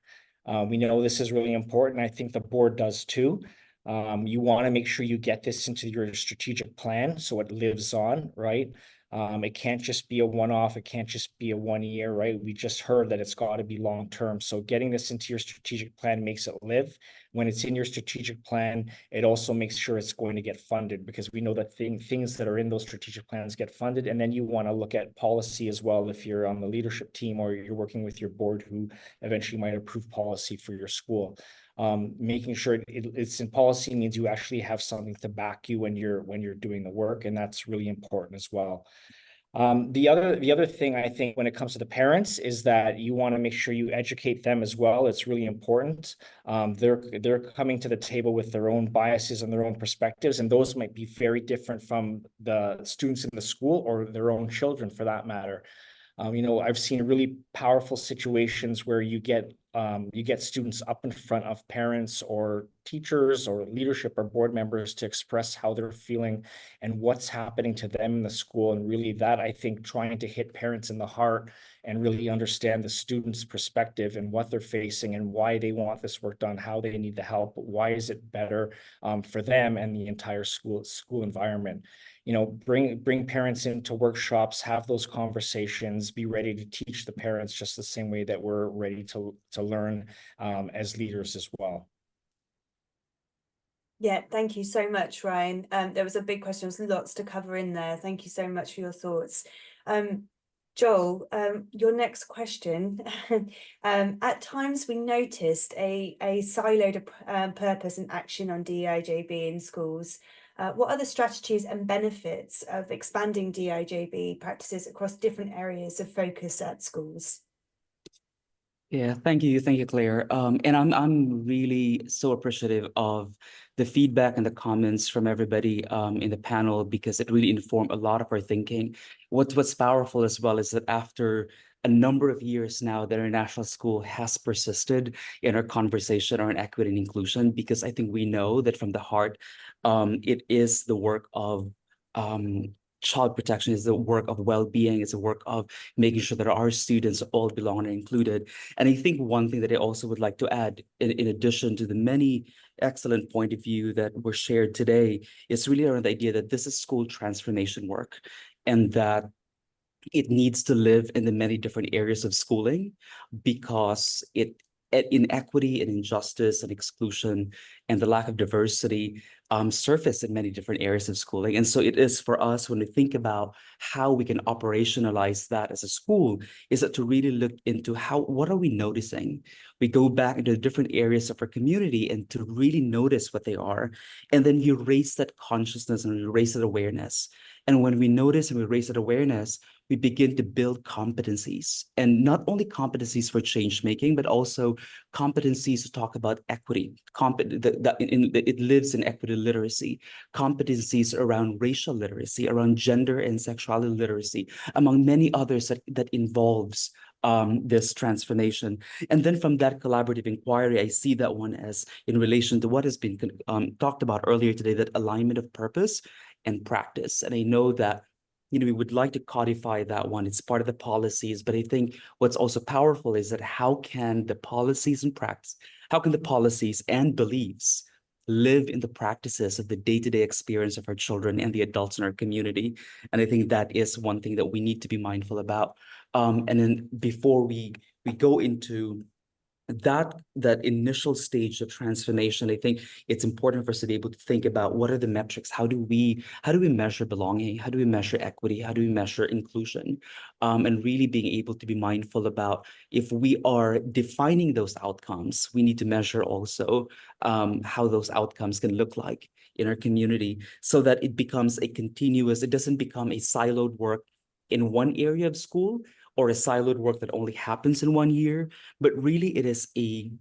We know this is really important. I think the board does too. You want to make sure you get this into your strategic plan so it lives on, right? It can't just be a one-off. It can't just be a 1 year, right? We just heard that it's got to be long-term. So getting this into your strategic plan makes it live. When it's in your strategic plan, it also makes sure it's going to get funded, because we know that things that are in those strategic plans get funded. And then you want to look at policy as well if you're on the leadership team or you're working with your board who eventually might approve policy for your school. Making sure it's in policy means you actually have something to back you when you're doing the work, and that's really important as well. The other thing I think when it comes to the parents is that you want to make sure you educate them as well. It's really important. They're coming to the table with their own biases and their own perspectives, and those might be very different from the students in the school or their own children for that matter. I've seen really powerful situations where you get students up in front of parents or teachers or leadership or board members to express how they're feeling and what's happening to them in the school. And really that, I think, trying to hit parents in the heart and really understand the students' perspective and what they're facing and why they want this work done, how they need the help, why is it better for them and the entire school environment. Bring parents into workshops, have those conversations, be ready to teach the parents just the same way that we're ready to learn as leaders as well. Yeah, thank you so much, Ryan. There was a big question, there's lots to cover in there. Thank you so much for your thoughts. Joel, your next question. At times we noticed a siloed purpose and action on DEIJB in schools. What are the strategies and benefits of expanding DEIJB practices across different areas of focus at schools? Yeah, thank you, Claire. And I'm really so appreciative of the feedback and the comments from everybody in the panel, because it really informed a lot of our thinking. What's powerful as well is that after a number of years now, the international school has persisted in our conversation on equity and inclusion, because I think we know that from the heart, it is the work of child protection, is the work of well-being, it's a work of making sure that our students all belong and are included. And I think one thing that I also would like to add, in addition to the many excellent point of view that were shared today, is really around the idea that this is school transformation work, and that it needs to live in the many different areas of schooling, because inequity and injustice and exclusion and the lack of diversity surface in many different areas of schooling. And so it is for us, when we think about how we can operationalize that as a school, is that to really look into what are we noticing? We go back into the different areas of our community and to really notice what they are. And then you raise that consciousness and you raise that awareness. And when we notice and we raise that awareness, we begin to build competencies, and not only competencies for change making, but also competencies to talk about equity. It lives in equity literacy, competencies around racial literacy, around gender and sexuality literacy, among many others that involves this transformation. And then from that collaborative inquiry, I see that one as in relation to what has been talked about earlier today, that alignment of purpose and practice. And I know that we would like to codify that one. It's part of the policies, but I think what's also powerful is that how can the policies and beliefs live in the practices of the day-to-day experience of our children and the adults in our community? And I think that is one thing that we need to be mindful about. And then before we go into that initial stage of transformation, I think it's important for us to be able to think about what are the metrics, how do we measure belonging, how do we measure equity, how do we measure inclusion, and really being able to be mindful about, if we are defining those outcomes, we need to measure also how those outcomes can look like in our community, so that it becomes a continuous, it doesn't become a siloed work in one area of school, or a siloed work that only happens in 1 year, but really it is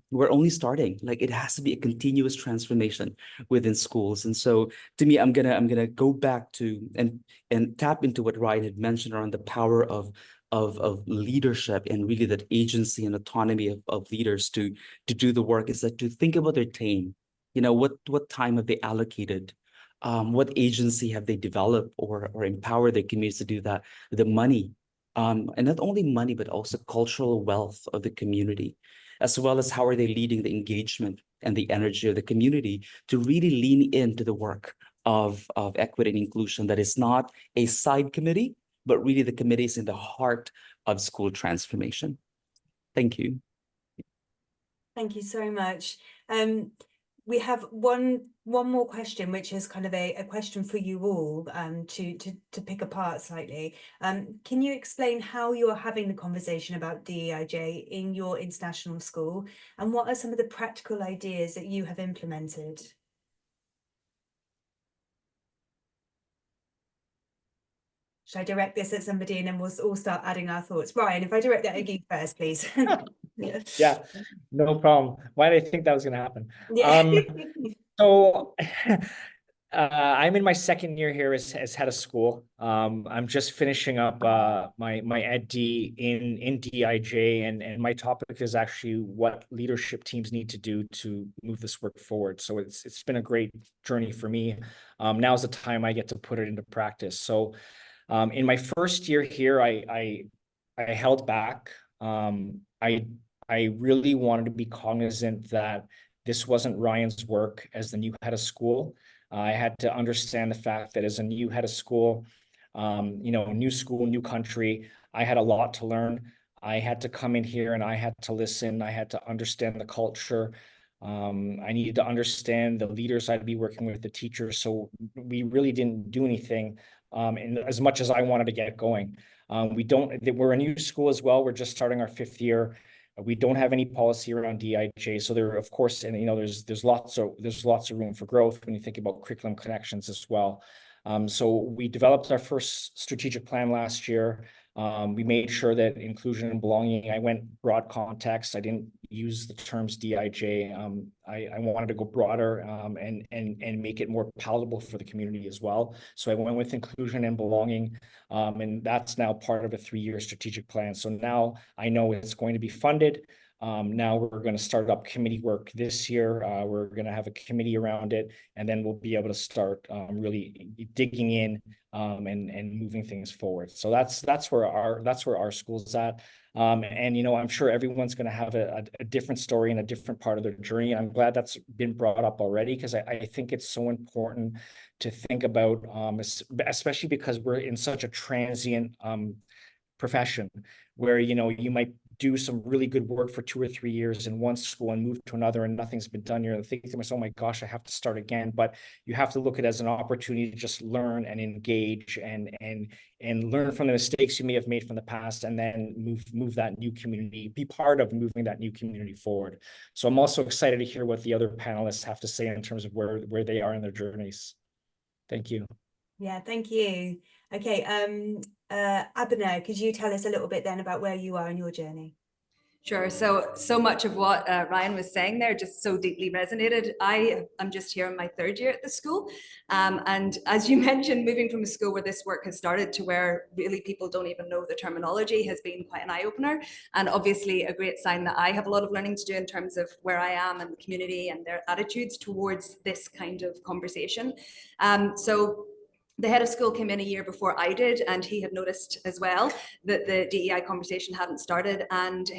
we're only starting. Like, it has to be a continuous transformation within schools. And so to me, I'm gonna go back to and tap into what Ryan had mentioned around the power of leadership, and really that agency and autonomy of leaders to do the work, is that to think about their team. What time have they allocated? What agency have they developed or empowered their communities to do that? The money. And not only money, but also cultural wealth of the community, as well as how are they leading the engagement and the energy of the community to really lean into the work of equity and inclusion, that is not a side committee, but really the committee is in the heart of school transformation. Thank you. Thank you so much. We have one more question, which is kind of a question for you all to pick apart slightly. Can you explain how you're having the conversation about DEIJ in your international school, and what are some of the practical ideas that you have implemented? Should I direct this at somebody, and then we'll all start adding our thoughts? Ryan, if I direct that at you first, please. Yeah, no problem. Why did I think that was going to happen? Yeah. So I'm in my second year here as head of school. I'm just finishing up my Ed D in DEIJ, and my topic is actually what leadership teams need to do to move this work forward. So it's been a great journey for me. Now's the time I get to put it into practice. So in my first year here, I held back. I really wanted to be cognizant that this wasn't Ryan's work as the new head of school. I had to understand the fact that as a new head of school, new school, new country, I had a lot to learn. I had to come in here and I had to listen. I had to understand the culture. I needed to understand the leaders I'd be working with, the teachers. So we really didn't do anything and as much as I wanted to get going. We're a new school as well. We're just starting our 5th year. We don't have any policy around DEIJ. So there, of course, and there's lots of room for growth when you think about curriculum connections as well. So we developed our first strategic plan last year. We made sure that inclusion and belonging, I went broad context. I didn't use the terms DEIJ. I wanted to go broader and make it more palatable for the community as well. So I went with inclusion and belonging, and that's now part of a 3-year strategic plan. So now I know it's going to be funded. Now we're going to start up committee work this year. We're going to have a committee around it, and then we'll be able to start really digging in and moving things forward. So that's where our school's at. And you know, I'm sure everyone's going to have a different story and a different part of their journey. I'm glad that's been brought up already, because I think it's so important to think about, especially because we're in such a transient profession, where you know you might do some really good work for 2 or 3 years in one school and move to another and nothing's been done. You're thinking to myself, oh my gosh, I have to start again. But you have to look at it as an opportunity to just learn and engage and learn from the mistakes you may have made from the past, and then move that new community, be part of moving that new community forward. So I'm also excited to hear what the other panelists have to say in terms of where they are in their journeys. Thank you. Yeah, thank you. Okay, Abena, could you tell us a little bit then about where you are in your journey? Sure. So much of what Ryan was saying there just so deeply resonated. I'm just here in my 3rd year at the school. And as you mentioned, moving from a school where this work has started to where really people don't even know the terminology has been quite an eye-opener. And obviously a great sign that I have a lot of learning to do in terms of where I am and the community and their attitudes towards this kind of conversation. So the head of school came in a year before I did, and he had noticed as well that the DEI conversation hadn't started, and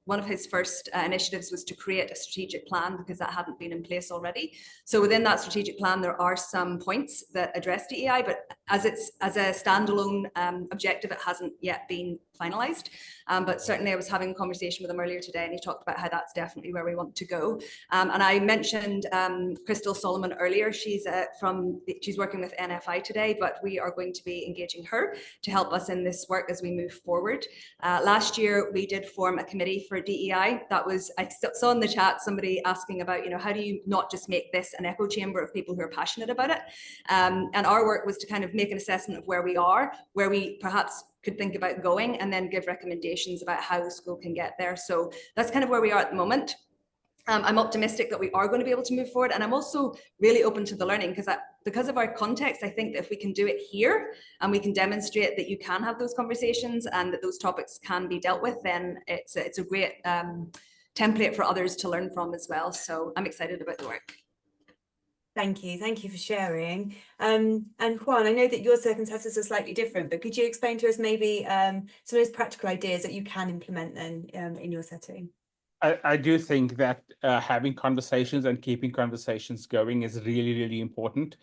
one of his first initiatives was to create a strategic plan, because that hadn't been in place already. So within that strategic plan, there are some points that address DEI, but as a standalone objective, it hasn't yet been finalized. But certainly I was having a conversation with him earlier today, and he talked about how that's definitely where we want to go. And I mentioned Crystal Solomon earlier. She's working with NFI today, but we are going to be engaging her to help us in this work as we move forward. Last year, we did form a committee for DEI. That was, I saw in the chat somebody asking about, you know, how do you not just make this an echo chamber of people who are passionate about it? And our work was to kind of make an assessment of where we are, where we perhaps could think about going, and then give recommendations about how the school can get there. So that's kind of where we are at the moment. I'm optimistic that we are going to be able to move forward, and I'm also really open to the learning, because of our context, I think that if we can do it here and we can demonstrate that you can have those conversations and that those topics can be dealt with, then it's a great template for others to learn from as well. So I'm excited about the work. Thank you for sharing. And Juan, I know that your circumstances are slightly different, but could you explain to us maybe some of those practical ideas that you can implement then in your setting? I do think that having conversations and keeping conversations going is really, really important.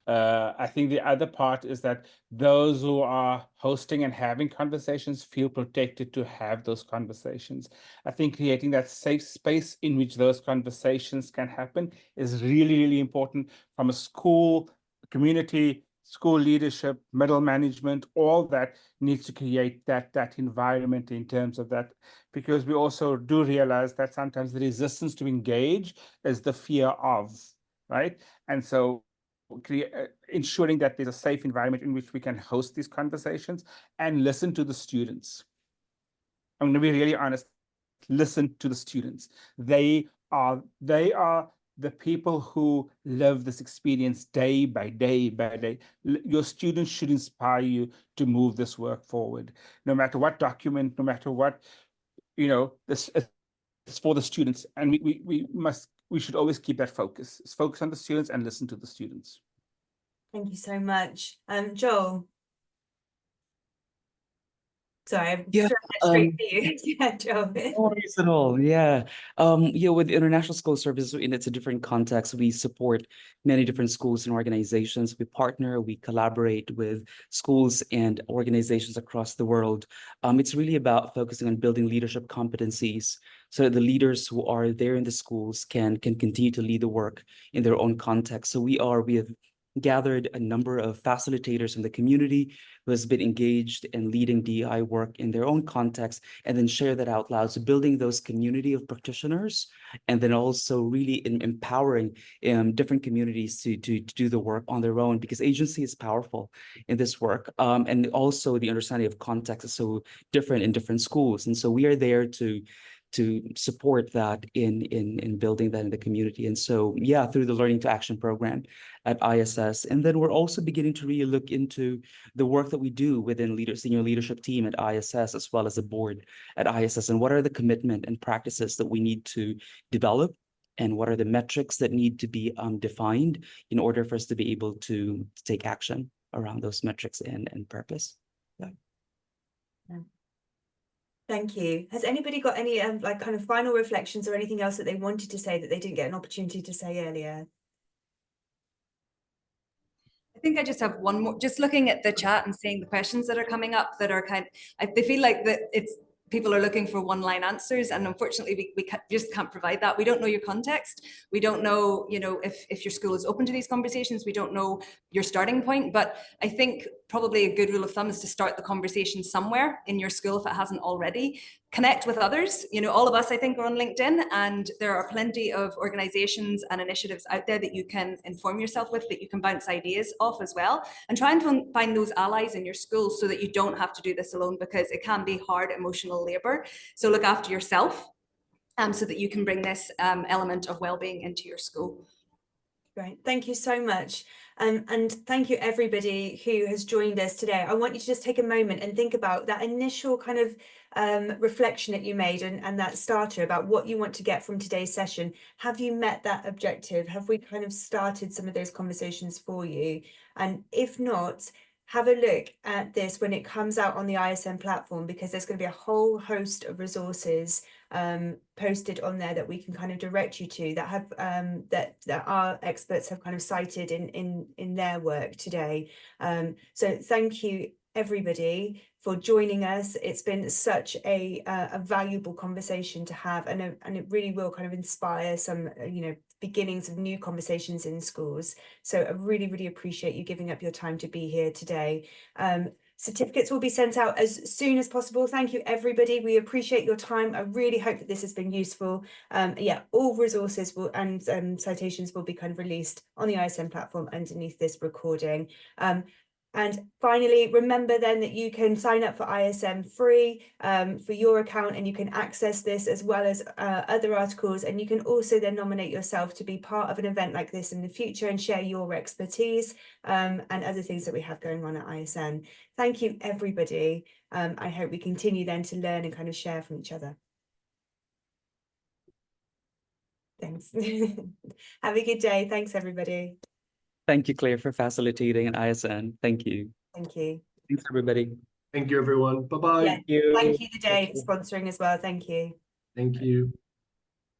I think the other part is that those who are hosting and having conversations feel protected to have those conversations. I think creating that safe space in which those conversations can happen is really, really important from a school, community, school leadership, middle management. All that needs to create that environment in terms of that, because we also do realize that sometimes the resistance to engage is the fear of, right? And so ensuring that there's a safe environment in which we can host these conversations and listen to the students. I'm going to be really honest, listen to the students. They are the people who live this experience day by day by day. Your students should inspire you to move this work forward, no matter what document, no matter what, you know, this it's for the students, and we should always keep that focus. It's focus on the students and listen to the students. Thank you so much. Joel. Sorry, I'm straight to you. Yeah, Joel. No worries at all. Yeah. With international school service, it's a different context. We support many different schools and organizations. We partner, we collaborate with schools and organizations across the world. It's really about focusing on building leadership competencies so that the leaders who are there in the schools can continue to lead the work in their own context. So we have gathered a number of facilitators from the community who has been engaged in leading DEI work in their own context, and then share that out loud. So building those community of practitioners, and then also really empowering different communities to do the work on their own, because agency is powerful in this work. And also the understanding of context is so different in different schools. And so we are there to support that in building that in the community. And so, yeah, through the Learning to Action program at ISS. And then we're also beginning to really look into the work that we do within senior leadership team at ISS, as well as the board at ISS, and what are the commitment and practices that we need to develop, and what are the metrics that need to be defined in order for us to be able to take action around those metrics and purpose. Yeah. Thank you. Has anybody got any like kind of final reflections or anything else that they wanted to say that they didn't get an opportunity to say earlier? I think I just have one more, just looking at the chat and seeing the questions that are coming up that are they feel like that people are looking for one-line answers, and unfortunately we just can't provide that. We don't know your context. We don't know, if your school is open to these conversations. We don't know your starting point, but I think probably a good rule of thumb is to start the conversation somewhere in your school if it hasn't already. Connect with others. All of us, I think, are on LinkedIn, and there are plenty of organizations and initiatives out there that you can inform yourself with, that you can bounce ideas off as well, and try and find those allies in your school so that you don't have to do this alone, because it can be hard emotional labor. So look after yourself so that you can bring this element of well-being into your school. Great, thank you so much. And thank you everybody who has joined us today. I want you to just take a moment and think about that initial kind of reflection that you made, and that starter about what you want to get from today's session. Have you met that objective? Have we kind of started some of those conversations for you? And if not, have a look at this when it comes out on the ISN platform, because there's going to be a whole host of resources posted on there that we can kind of direct you to, that have that our experts have kind of cited in their work today. So thank you everybody for joining us. It's been such a valuable conversation to have, and it really will kind of inspire some beginnings of new conversations in schools. So I really, really appreciate you giving up your time to be here today. Certificates will be sent out as soon as possible. Thank you, everybody. We appreciate your time. I really hope that this has been useful. Yeah, all resources will and citations will be kind of released on the ISN platform underneath this recording. And finally, remember then that you can sign up for ISN free for your account, and you can access this as well as other articles. And you can also then nominate yourself to be part of an event like this in the future and share your expertise and other things that we have going on at ISN. Thank you, everybody. I hope we continue then to learn and kind of share from each other. Thanks. Have a good day. Thanks, everybody. Thank you, Claire, for facilitating at ISN. Thank you. Thank you. Thanks, everybody. Thank you, everyone. Bye-bye. Yeah, thank you, the day, for sponsoring as well. Thank you. Thank you.